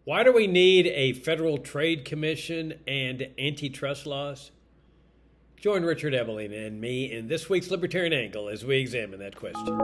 Why do we need a federal trade commission and antitrust laws? Join Richard Ebeling and me in this week's Libertarian Angle as we examine that question.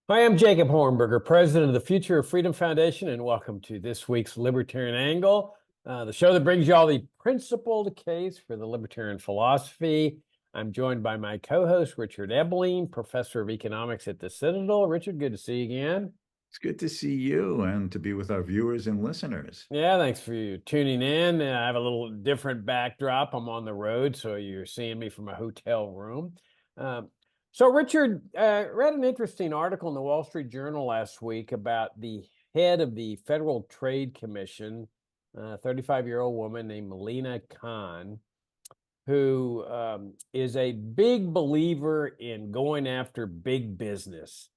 Hi, I'm Jacob Hornberger, president of the Future of Freedom Foundation, and welcome to this week's Libertarian Angle, the show that brings you all the principled case for the libertarian philosophy. I'm joined by my co-host, Richard Ebeling, professor of economics at the Citadel. Richard, good to see you again. It's good to see you and to be with our viewers and listeners. Yeah, thanks for you tuning in. I have a little different backdrop. I'm on the road, so you're seeing me from a hotel room. Um, so, Richard, read an interesting article in the Wall Street Journal last week about the head of the Federal Trade Commission, a 35-year-old woman named Lina Khan, who is a big believer in going after big business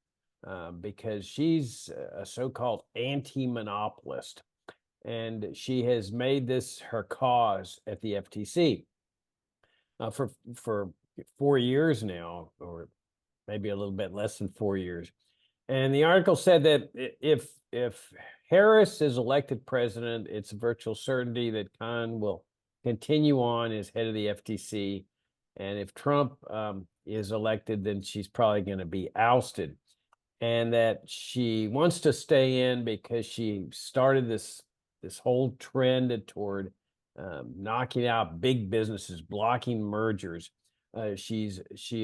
because she's a so-called anti-monopolist. And she has made this her cause at the FTC for 4 years now, or maybe a little bit less than 4 years. And the article said that if Harris is elected president, it's a virtual certainty that Khan will continue on as head of the FTC. And if Trump is elected, then she's probably going to be ousted. And that she wants to stay in because she started this whole trend toward knocking out big businesses, blocking mergers. She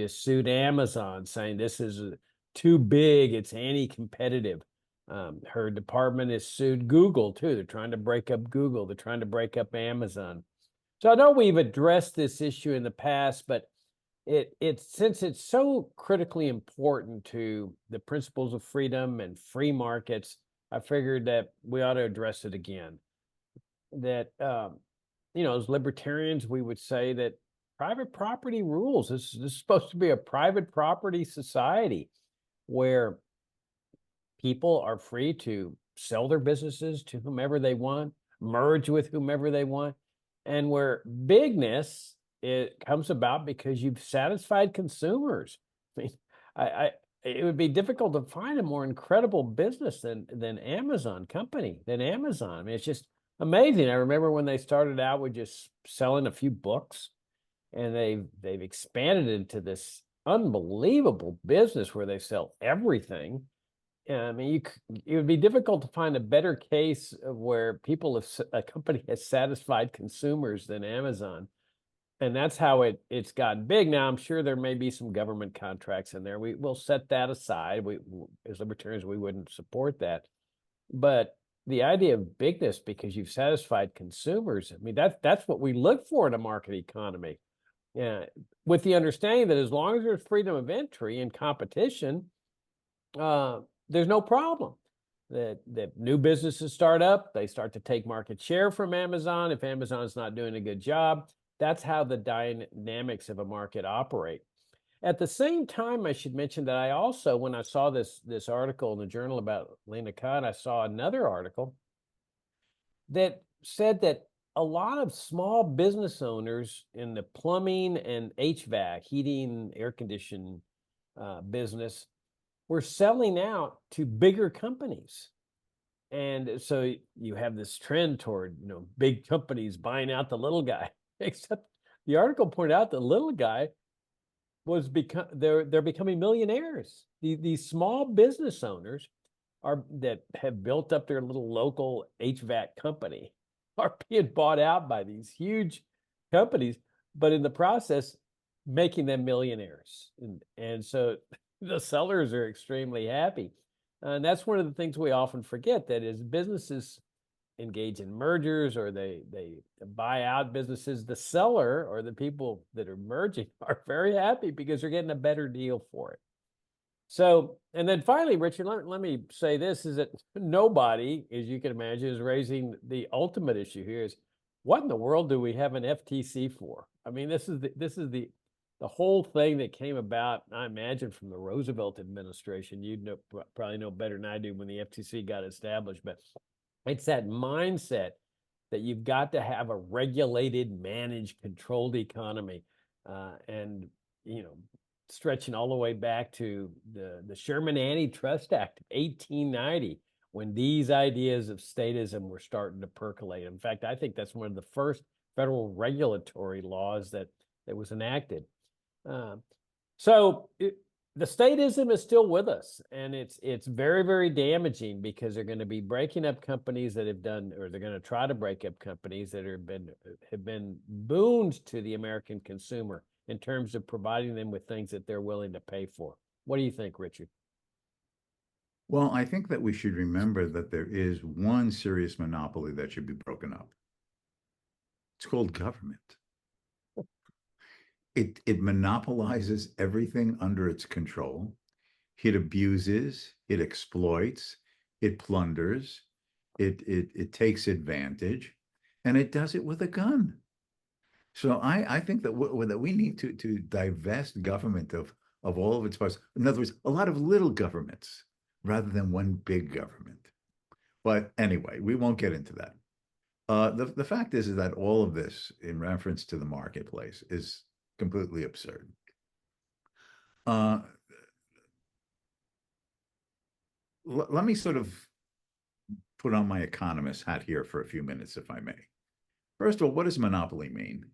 has sued Amazon, saying this is too big, it's anti-competitive. Her department has sued Google too. They're trying to break up Google. They're trying to break up Amazon. So I know we've addressed this issue in the past, but since it's so critically important to the principles of freedom and free markets, I figured that we ought to address it again. That as libertarians, we would say that private property rules. This is supposed to be a private property society where people are free to sell their businesses to whomever they want, merge with whomever they want, and where bigness it comes about because you've satisfied consumers. I mean, it would be difficult to find a more incredible business than Amazon company, than Amazon. I mean, it's just amazing. I remember when they started out with just selling a few books, and they've expanded into this unbelievable business where they sell everything. I mean, it would be difficult to find a better case of where a company has satisfied consumers than Amazon. And that's how it's gotten big. Now, I'm sure there may be some government contracts in there. We'll set that aside. As libertarians, we wouldn't support that. But the idea of bigness because you've satisfied consumers, I mean, that's what we look for in a market economy. Yeah, with the understanding that as long as there's freedom of entry and competition, there's no problem. That new businesses start up, they start to take market share from Amazon. If Amazon's not doing a good job, that's how the dynamics of a market operate. At the same time, I should mention that I also, when I saw this article in the journal about Lina Khan, I saw another article that said that a lot of small business owners in the plumbing and HVAC, heating, air conditioning business, were selling out to bigger companies. And so you have this trend toward, big companies buying out the little guy. Except the article pointed out the little guy they're becoming millionaires. These small business owners that have built up their little local HVAC company are being bought out by these huge companies, but in the process making them millionaires. And so the sellers are extremely happy. And that's one of the things we often forget, that as businesses engage in mergers or they buy out businesses, the seller or the people that are merging are very happy because they're getting a better deal for it. So, and then finally, Richard, let me say this, is that nobody, as you can imagine, is raising the ultimate issue here is what in the world do we have an FTC for? I mean, this is the whole thing that came about, I imagine, from the Roosevelt administration. You'd probably know better than I do when the FTC got established, but it's that mindset that you've got to have a regulated, managed, controlled economy. And stretching all the way back to the Sherman Antitrust Act of 1890, when these ideas of statism were starting to percolate. In fact, I think that's one of the first federal regulatory laws that was enacted. The statism is still with us, and it's very, very damaging, because they're going to be breaking up companies that have done, or they're going to try to break up companies that have been boons to the American consumer in terms of providing them with things that they're willing to pay for. What do you think, Richard? Well, I think that we should remember that there is one serious monopoly that should be broken up. It's called government. It monopolizes everything under its control. It abuses, it exploits, it plunders, it takes advantage, and it does it with a gun. So I think that we need to divest government of all of its parts. In other words, a lot of little governments rather than one big government. But anyway, we won't get into that. The fact is that all of this, in reference to the marketplace, is completely absurd. Let me sort of put on my economist hat here for a few minutes, if I may. First of all, what does monopoly mean?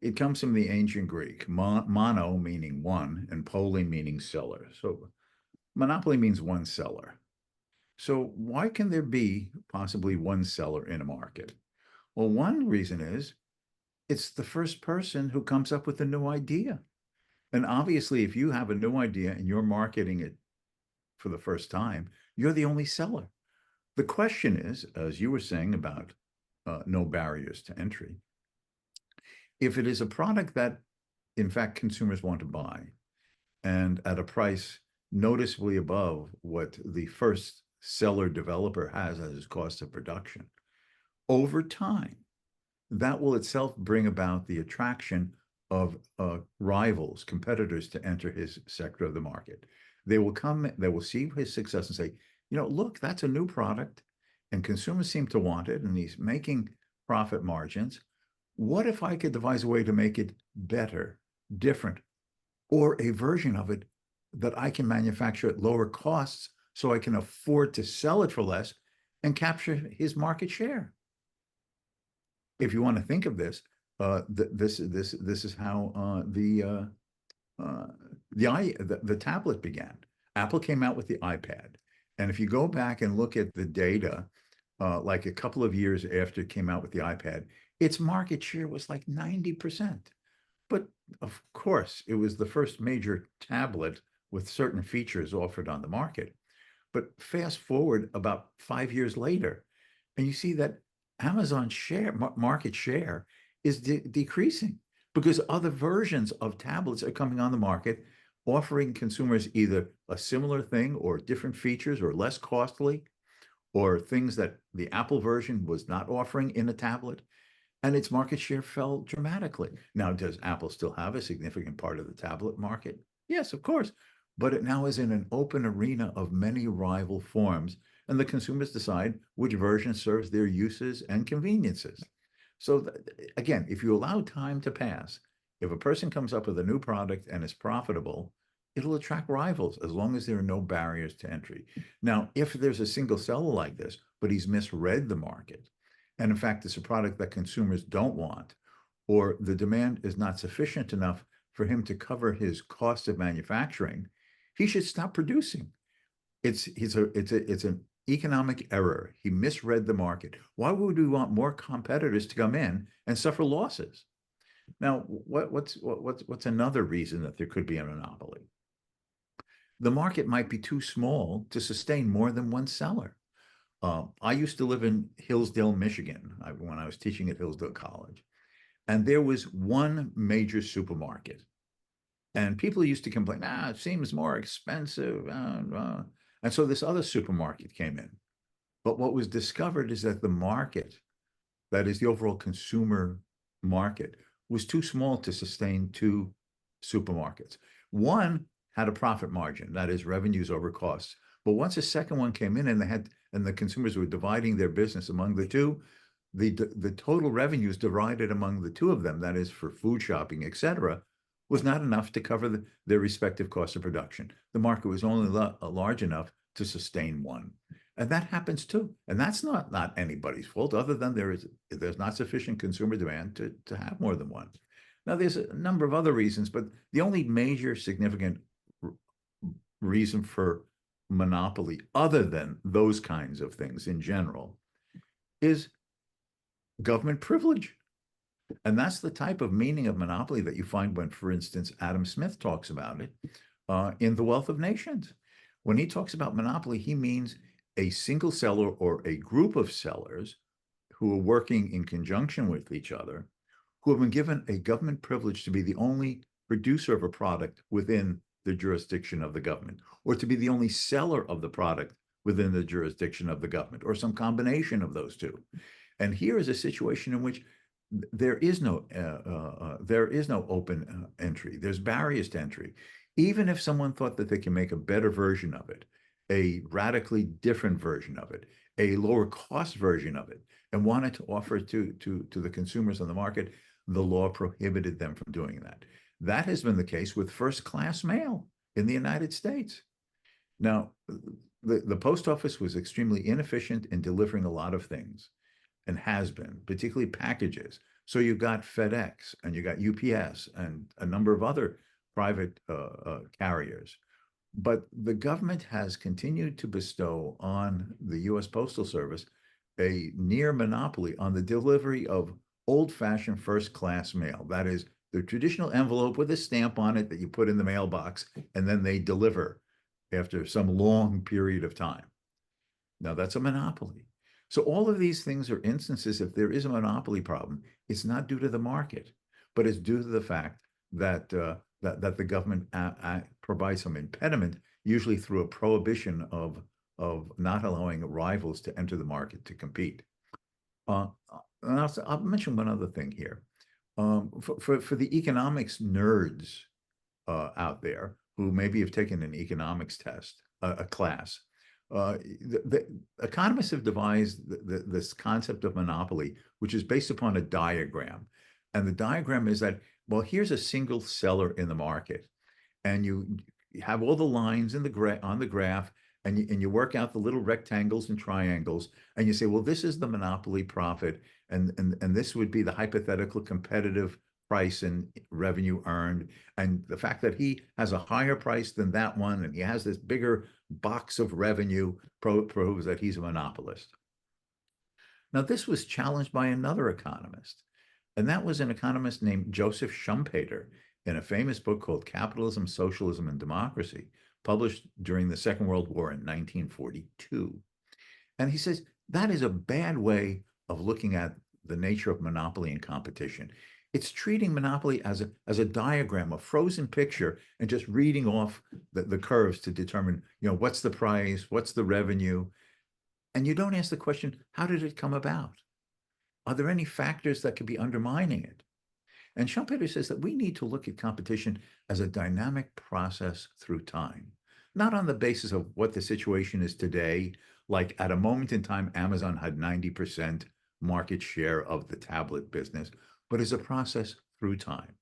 It comes from the ancient Greek, mono meaning one, and poly meaning seller. So monopoly means one seller. So why can there be possibly one seller in a market? Well, one reason is it's the first person who comes up with a new idea. And obviously, if you have a new idea and you're marketing it for the first time, you're the only seller. The question is, as you were saying about no barriers to entry, if it is a product that, in fact, consumers want to buy and at a price noticeably above what the first seller developer has as his cost of production, over time, that will itself bring about the attraction of rivals, competitors to enter his sector of the market. They will come, they will see his success and say, you know, look, that's a new product and consumers seem to want it and he's making profit margins. What if I could devise a way to make it better, different, or a version of it that I can manufacture at lower costs so I can afford to sell it for less and capture his market share? If you want to think of this, this is how the tablet began. Apple came out with the iPad, and if you go back and look at the data, like a couple of years after it came out with the iPad, its market share was like 90%. But of course, it was the first major tablet with certain features offered on the market. But fast forward about 5 years later, and you see that Amazon's market share is decreasing because other versions of tablets are coming on the market, offering consumers either a similar thing or different features or less costly, or things that the Apple version was not offering in a tablet, and its market share fell dramatically. Now, does Apple still have a significant part of the tablet market? Yes, of course, but it now is in an open arena of many rival forms, and the consumers decide which version serves their uses and conveniences. So again, if you allow time to pass, if a person comes up with a new product and is profitable, it'll attract rivals as long as there are no barriers to entry. Now, if there's a single seller like this, but he's misread the market, and in fact, it's a product that consumers don't want, or the demand is not sufficient enough for him to cover his cost of manufacturing, he should stop producing. It's an economic error. He misread the market. Why would we want more competitors to come in and suffer losses? Now, what's another reason that there could be a monopoly? The market might be too small to sustain more than one seller. I used to live in Hillsdale, Michigan, when I was teaching at Hillsdale College, and there was one major supermarket. And people used to complain, it seems more expensive. And so this other supermarket came in. But what was discovered is that the market, that is the overall consumer market, was too small to sustain two supermarkets. One had a profit margin, that is revenues over costs. But once a second one came in and the consumers were dividing their business among the two, the total revenues divided among the two of them, that is for food shopping, et cetera, was not enough to cover their respective costs of production. The market was only large enough to sustain one. And that happens too. And that's not anybody's fault, other than there's not sufficient consumer demand to have more than one. Now, there's a number of other reasons, but the only major significant reason for monopoly, other than those kinds of things in general, is government privilege. And that's the type of meaning of monopoly that you find when, for instance, Adam Smith talks about it in The Wealth of Nations. When he talks about monopoly, he means a single seller or a group of sellers who are working in conjunction with each other, who have been given a government privilege to be the only producer of a product within the jurisdiction of the government, or to be the only seller of the product within the jurisdiction of the government, or some combination of those two. And here is a situation in which there is no open entry. There's barriers to entry. Even if someone thought that they can make a better version of it, a radically different version of it, a lower cost version of it, and wanted to offer it to the consumers on the market, the law prohibited them from doing that. That has been the case with first-class mail in the United States. Now, the post office was extremely inefficient in delivering a lot of things, and has been, particularly packages. So you've got FedEx and you got UPS and a number of other private carriers. But the government has continued to bestow on the U.S. Postal Service a near monopoly on the delivery of old-fashioned first-class mail. That is, the traditional envelope with a stamp on it that you put in the mailbox, and then they deliver after some long period of time. Now, that's a monopoly. So all of these things are instances, if there is a monopoly problem, it's not due to the market, but it's due to the fact that that the government provides some impediment, usually through a prohibition of not allowing rivals to enter the market to compete. And I'll mention one other thing here. For the economics nerds out there who maybe have taken an economics test, a class, the economists have devised this concept of monopoly, which is based upon a diagram. And the diagram is that, well, here's a single seller in the market, and you have all the lines in on the graph, and you work out the little rectangles and triangles, and you say, well, this is the monopoly profit, and this would be the hypothetical competitive price and revenue earned, and the fact that he has a higher price than that one, and he has this bigger box of revenue proves that he's a monopolist. Now, this was challenged by another economist, and that was an economist named Joseph Schumpeter in a famous book called Capitalism, Socialism, and Democracy, published during the Second World War in 1942. And he says that is a bad way of looking at the nature of monopoly and competition. It's treating monopoly as a diagram, a frozen picture, and just reading off the curves to determine, what's the price, what's the revenue. And you don't ask the question, how did it come about? Are there any factors that could be undermining it? And Schumpeter says that we need to look at competition as a dynamic process through time, not on the basis of what the situation is today. Like at a moment in time, Amazon had 90% market share of the tablet business, but as a process through time,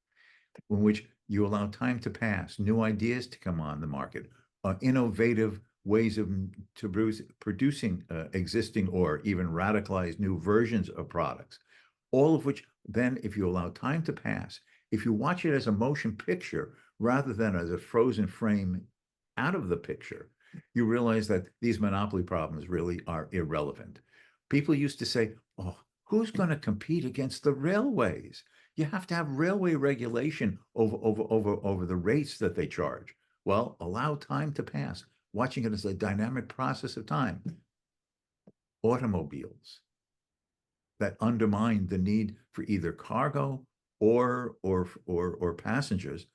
in which you allow time to pass, new ideas to come on the market, innovative ways of producing existing or even radicalized new versions of products, all of which then, if you allow time to pass, if you watch it as a motion picture rather than as a frozen frame out of the picture, you realize that these monopoly problems really are irrelevant. People used to say, oh, who's going to compete against the railways? You have to have railway regulation over the rates that they charge. Well, allow time to pass, watching it as a dynamic process of time. Automobiles that undermine the need for either cargo or passengers,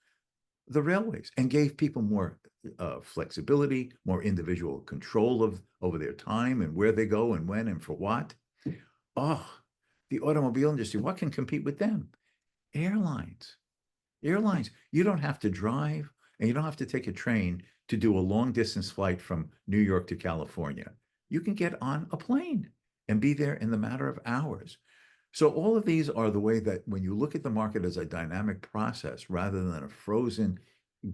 the railways, and gave people more flexibility, more individual control over their time and where they go and when and for what. Oh, the automobile industry, what can compete with them? Airlines. You don't have to drive and you don't have to take a train to do a long distance flight from New York to California. You can get on a plane and be there in the matter of hours. So all of these are the way that when you look at the market as a dynamic process rather than a frozen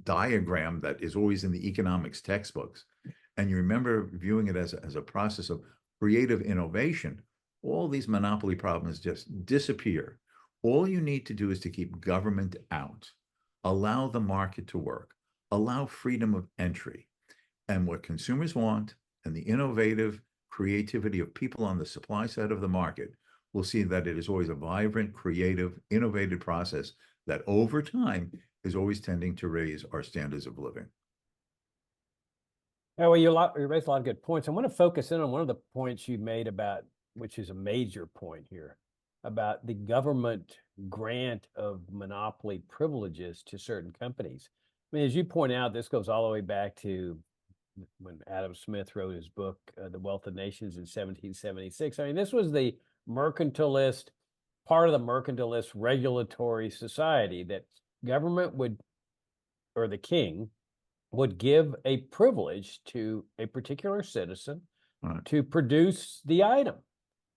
diagram that is always in the economics textbooks, and you remember viewing it as a process of creative innovation, all these monopoly problems just disappear. All you need to do is to keep government out, allow the market to work, allow freedom of entry. And what consumers want and the innovative creativity of people on the supply side of the market will see that it is always a vibrant, creative, innovative process that over time is always tending to raise our standards of living. Oh, well, you raised a lot of good points. I want to focus in on one of the points you made about, which is a major point here, about the government grant of monopoly privileges to certain companies. I mean, as you point out, this goes all the way back to when Adam Smith wrote his book, The Wealth of Nations, in 1776. I mean, this was the mercantilist, part of the mercantilist regulatory society that government would, or the king, would give a privilege to a particular citizen to produce the item.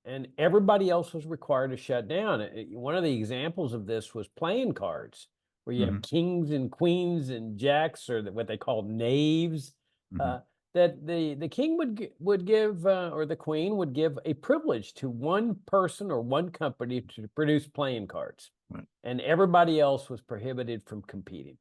And everybody else was required to shut down. One of the examples of this was playing cards, where you have kings and queens and jacks, or what they call knaves, that the king would give, or the queen would give a privilege to one person or one company to produce playing cards. And everybody else was prohibited from competing.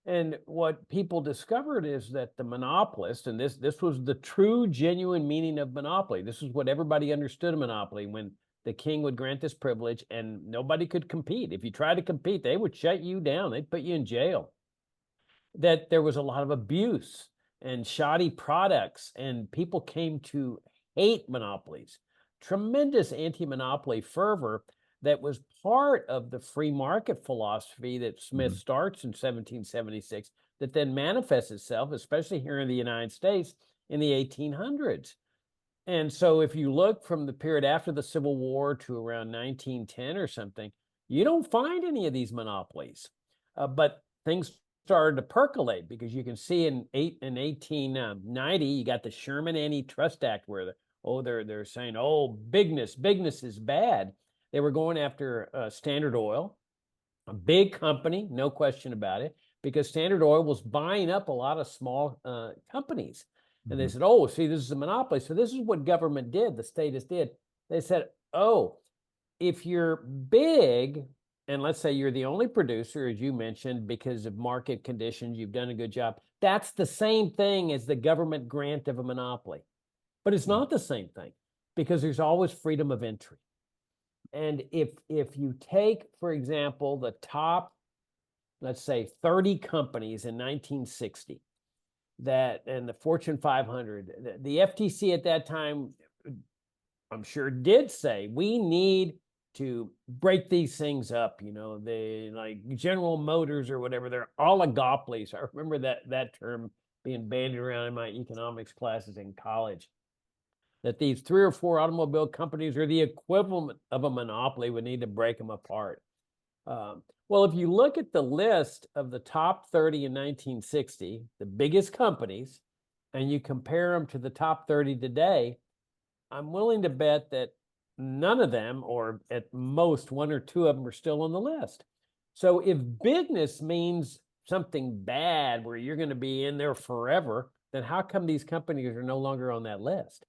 And what people discovered is that the monopolist, and this was the true, genuine meaning of monopoly. This is what everybody understood a monopoly, when the king would grant this privilege and nobody could compete. If you tried to compete, they would shut you down. They'd put you in jail. That there was a lot of abuse and shoddy products, and people came to hate monopolies. Tremendous anti-monopoly fervor that was part of the free market philosophy that Smith starts in 1776, that then manifests itself, especially here in the United States, in the 1800s. And so if you look from the period after the Civil War to around 1910 or something, you don't find any of these monopolies. But things started to percolate, because you can see in 1890, you got the Sherman Antitrust Act, where they're saying, oh, bigness is bad. They were going after Standard Oil, a big company, no question about it, because Standard Oil was buying up a lot of small companies. And they said, oh, see, this is a monopoly. So this is what government did, the statists did. They said, oh, if you're big, and let's say you're the only producer, as you mentioned, because of market conditions, you've done a good job, that's the same thing as the government grant of a monopoly. But it's not the same thing, because there's always freedom of entry. And if you take, for example, the top, let's say, 30 companies in 1960, and the Fortune 500, the FTC at that time, I'm sure, did say, we need to break these things up. They, like General Motors or whatever, they're oligopolies. I remember that term being bandied around in my economics classes in college, that these 3 or 4 automobile companies are the equivalent of a monopoly. We need to break them apart. Well, if you look at the list of the top 30 in 1960, the biggest companies, and you compare them to the top 30 today, I'm willing to bet that none of them, or at most 1 or 2 of them, are still on the list. So if bigness means something bad, where you're going to be in there forever, then how come these companies are no longer on that list?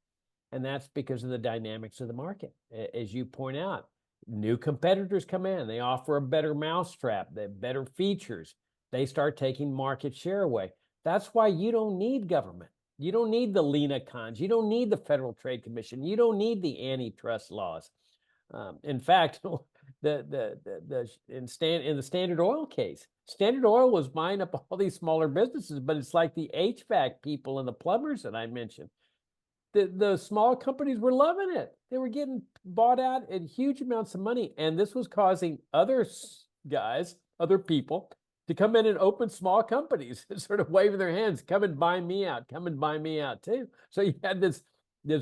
And that's because of the dynamics of the market. As you point out, new competitors come in, they offer a better mousetrap, they have better features, they start taking market share away. That's why you don't need government. You don't need the Lina Khans. You don't need the Federal Trade Commission. You don't need the antitrust laws. In fact, in the Standard Oil case, Standard Oil was buying up all these smaller businesses, but it's like the HVAC people and the plumbers that I mentioned. The small companies were loving it. They were getting bought out at huge amounts of money. And this was causing other guys, other people, to come in and open small companies, sort of waving their hands, come and buy me out, come and buy me out too. So you had this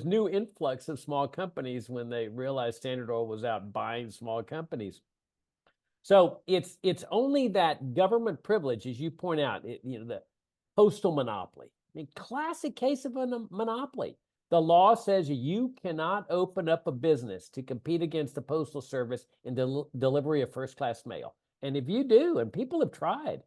new influx of small companies when they realized Standard Oil was out buying small companies. So it's only that government privilege, as you point out, the postal monopoly. I mean, classic case of a monopoly. The law says you cannot open up a business to compete against the Postal Service in delivery of first-class mail. And if you do, and people have tried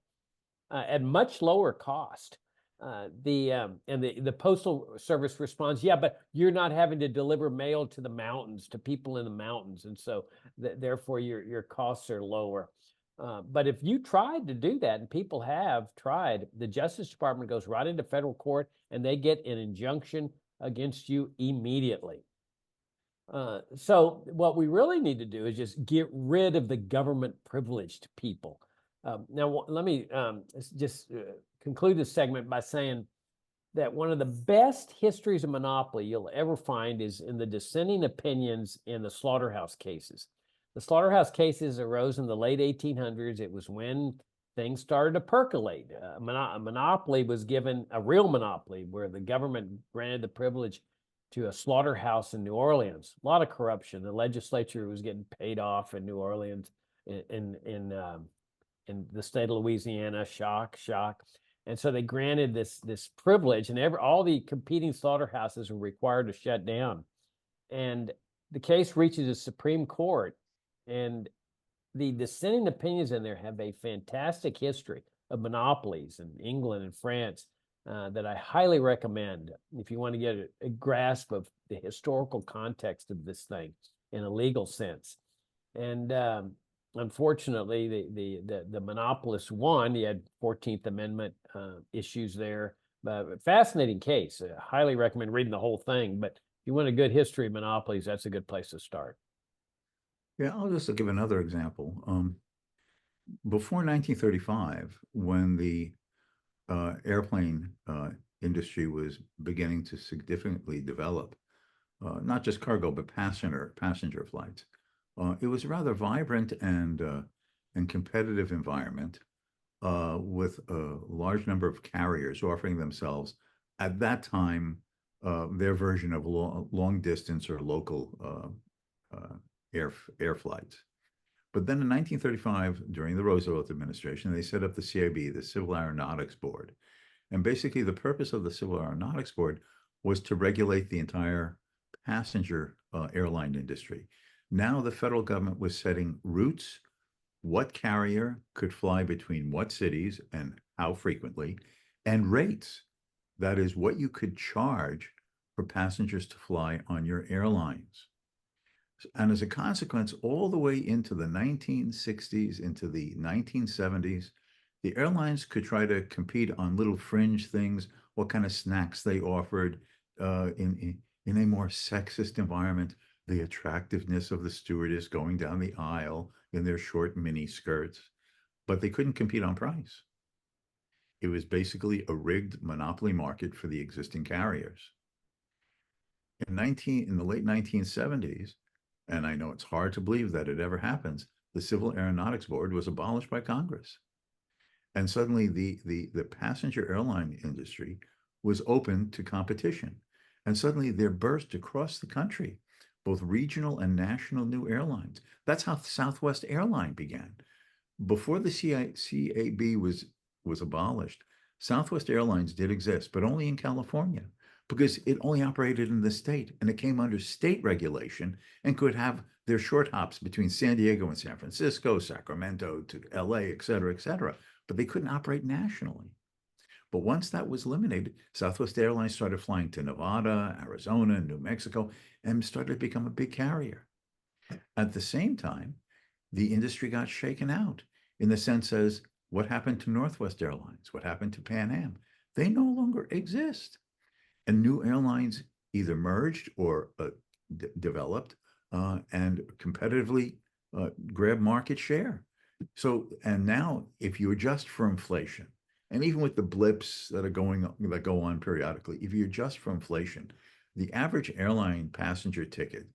at much lower cost, the Postal Service responds, yeah, but you're not having to deliver mail to the mountains, to people in the mountains, and so therefore your costs are lower. But if you tried to do that, and people have tried, the Justice Department goes right into federal court and they get an injunction against you immediately. So what we really need to do is just get rid of the government privileged people. Now, let me just conclude this segment by saying that one of the best histories of monopoly you'll ever find is in the dissenting opinions in the slaughterhouse cases. The slaughterhouse cases arose in the late 1800s. It was when things started to percolate. A monopoly was given, a real monopoly, where the government granted the privilege to a slaughterhouse in New Orleans. A lot of corruption. The legislature was getting paid off in New Orleans, in the state of Louisiana. Shock. And so they granted this privilege, and all the competing slaughterhouses were required to shut down. And the case reaches the Supreme Court, and the dissenting opinions in there have a fantastic history of monopolies in England and France that I highly recommend if you want to get a grasp of the historical context of this thing in a legal sense. And unfortunately, the monopolists won. You had 14th Amendment issues there. But fascinating case. I highly recommend reading the whole thing. But if you want a good history of monopolies, that's a good place to start. Yeah, I'll just give another example. Before 1935, when the airplane industry was beginning to significantly develop, not just cargo, but passenger flights, it was a rather vibrant and competitive environment with a large number of carriers offering themselves at that time their version of long distance or local air flights. But then in 1935, during the Roosevelt administration, they set up the CAB, the Civil Aeronautics Board. And basically the purpose of the Civil Aeronautics Board was to regulate the entire passenger airline industry. Now the federal government was setting routes, what carrier could fly between what cities and how frequently, and rates. That is what you could charge for passengers to fly on your airlines. And as a consequence, all the way into the 1960s, into the 1970s, the airlines could try to compete on little fringe things, what kind of snacks they offered in a more sexist environment, the attractiveness of the stewardess going down the aisle in their short mini skirts, but they couldn't compete on price. It was basically a rigged monopoly market for the existing carriers. In the late 1970s, and I know it's hard to believe that it ever happens, the Civil Aeronautics Board was abolished by Congress. And suddenly the passenger airline industry was open to competition. And suddenly there burst across the country, both regional and national new airlines. That's how Southwest Airline began. Before the CAB was abolished, Southwest Airlines did exist, but only in California, because it only operated in the state, and it came under state regulation and could have their short hops between San Diego and San Francisco, Sacramento to LA, et cetera, but they couldn't operate nationally. But once that was eliminated, Southwest Airlines started flying to Nevada, Arizona, New Mexico, and started to become a big carrier. At the same time, the industry got shaken out in the sense as what happened to Northwest Airlines? What happened to Pan Am? They no longer exist. And new airlines either merged or developed and competitively grab market share. So, and now if you adjust for inflation, and even with the blips that go on periodically, if you adjust for inflation, the average airline passenger ticket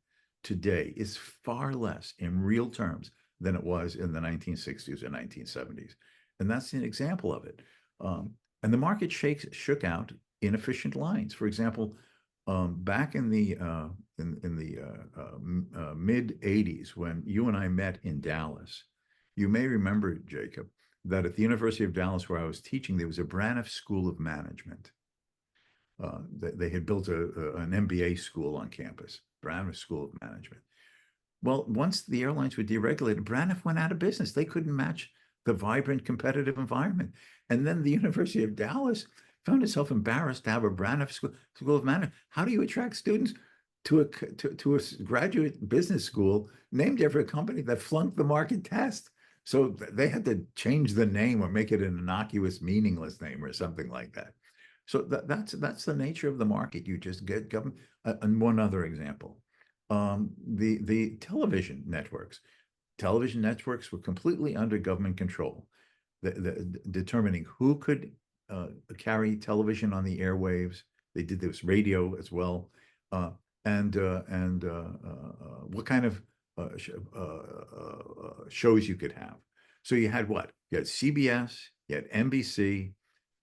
today is far less in real terms than it was in the 1960s or 1970s. And that's an example of it. And the market shook out inefficient lines. For example, back in the mid 80s, when you and I met in Dallas, you may remember, Jacob, that at the University of Dallas, where I was teaching, there was a Braniff School of Management. They had built an MBA school on campus, Braniff School of Management. Well, once the airlines were deregulated, Braniff went out of business. They couldn't match the vibrant competitive environment. And then the University of Dallas found itself embarrassed to have a Braniff School of Management. How do you attract students to a graduate business school named after a company that flunked the market test? So they had to change the name or make it an innocuous, meaningless name or something like that. So that's the nature of the market. You just get government. And one other example, the television networks. Television networks were completely under government control, determining who could carry television on the airwaves. They did this radio as well, and what kind of shows you could have. So you had what? You had CBS, you had NBC,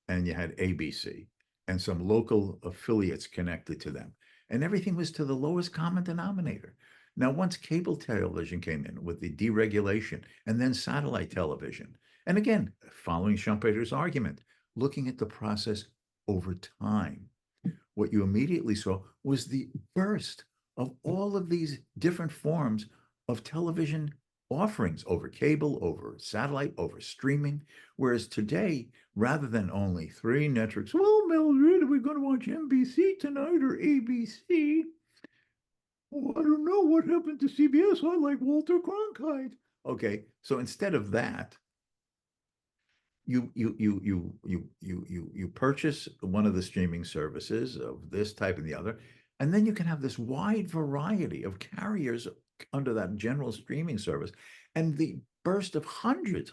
and you had ABC, and some local affiliates connected to them. And everything was to the lowest common denominator. Now, once cable television came in with the deregulation and then satellite television, and again, following Schumpeter's argument, looking at the process over time, what you immediately saw was the burst of all of these different forms of television offerings over cable, over satellite, over streaming. Whereas today, rather than only three networks, well, Mildred, are we going to watch NBC tonight or ABC? Oh, I don't know what happened to CBS. I like Walter Cronkite. Okay, so instead of that, you purchase one of the streaming services of this type and the other, and then you can have this wide variety of carriers under that general streaming service, and the burst of hundreds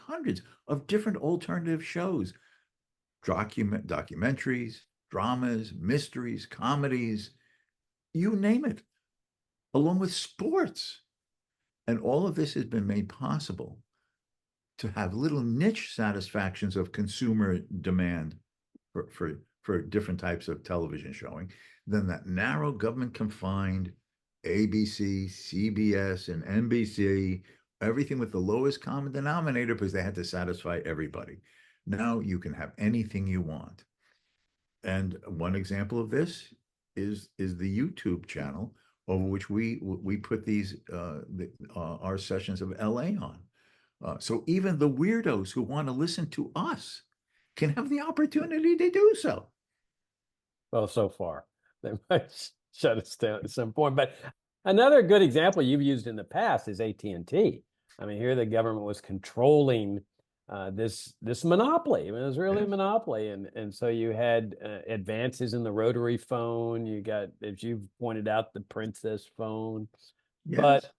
of different alternative shows, documentaries, dramas, mysteries, comedies, you name it, along with sports. And all of this has been made possible to have little niche satisfactions of consumer demand for different types of television showing, than that narrow government confined ABC, CBS, and NBC, everything with the lowest common denominator because they had to satisfy everybody. Now you can have anything you want. And one example of this is the YouTube channel over which we put these our sessions of LA on. So even the weirdos who want to listen to us can have the opportunity to do so. Well, so far they might shut us down at some point. But another good example you've used in the past is AT&T. I mean, here the government was controlling this monopoly. I mean, it was really a monopoly, and so you had advances in the rotary phone. You got, as you've pointed out, the Princess phone, but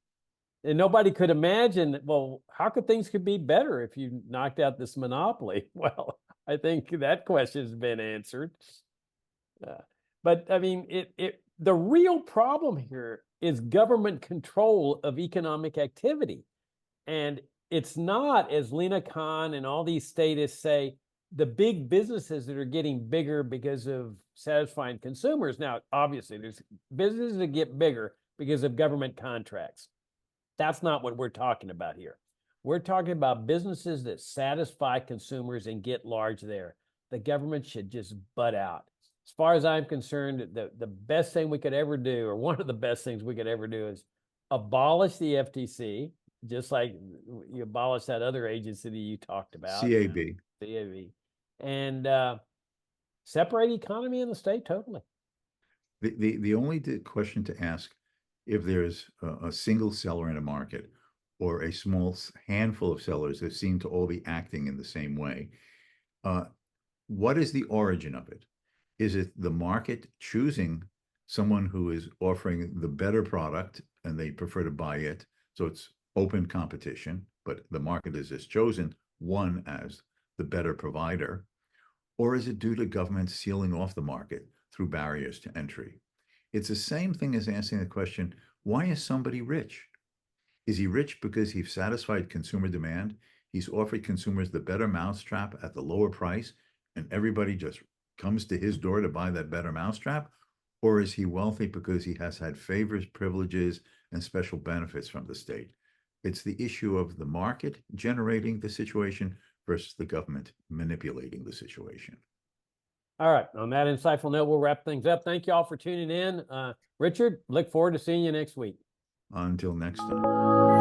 and nobody could imagine, well, how could things could be better if you knocked out this monopoly? Well, I think that question has been answered. But I mean, the real problem here is government control of economic activity. And it's not, as Lina Khan and all these statists say, the big businesses that are getting bigger because of satisfying consumers. Now, obviously, there's businesses that get bigger because of government contracts. That's not what we're talking about here. We're talking about businesses that satisfy consumers and get large there. The government should just butt out. As far as I'm concerned, the best thing we could ever do, or one of the best things we could ever do, is abolish the FTC, just like you abolished that other agency that you talked about. CAB. CAB. And separate economy and the state totally. The only question to ask, if there's a single seller in a market or a small handful of sellers that seem to all be acting in the same way, what is the origin of it? Is it the market choosing someone who is offering the better product and they prefer to buy it? So it's open competition, but the market has just chosen one as the better provider. Or is it due to government sealing off the market through barriers to entry? It's the same thing as asking the question, why is somebody rich? Is he rich because he's satisfied consumer demand? He's offered consumers the better mousetrap at the lower price, and everybody just comes to his door to buy that better mousetrap? Or is he wealthy because he has had favors, privileges, and special benefits from the state? It's the issue of the market generating the situation versus the government manipulating the situation. All right. On that insightful note, we'll wrap things up. Thank you all for tuning in. Richard, look forward to seeing you next week. Until next time.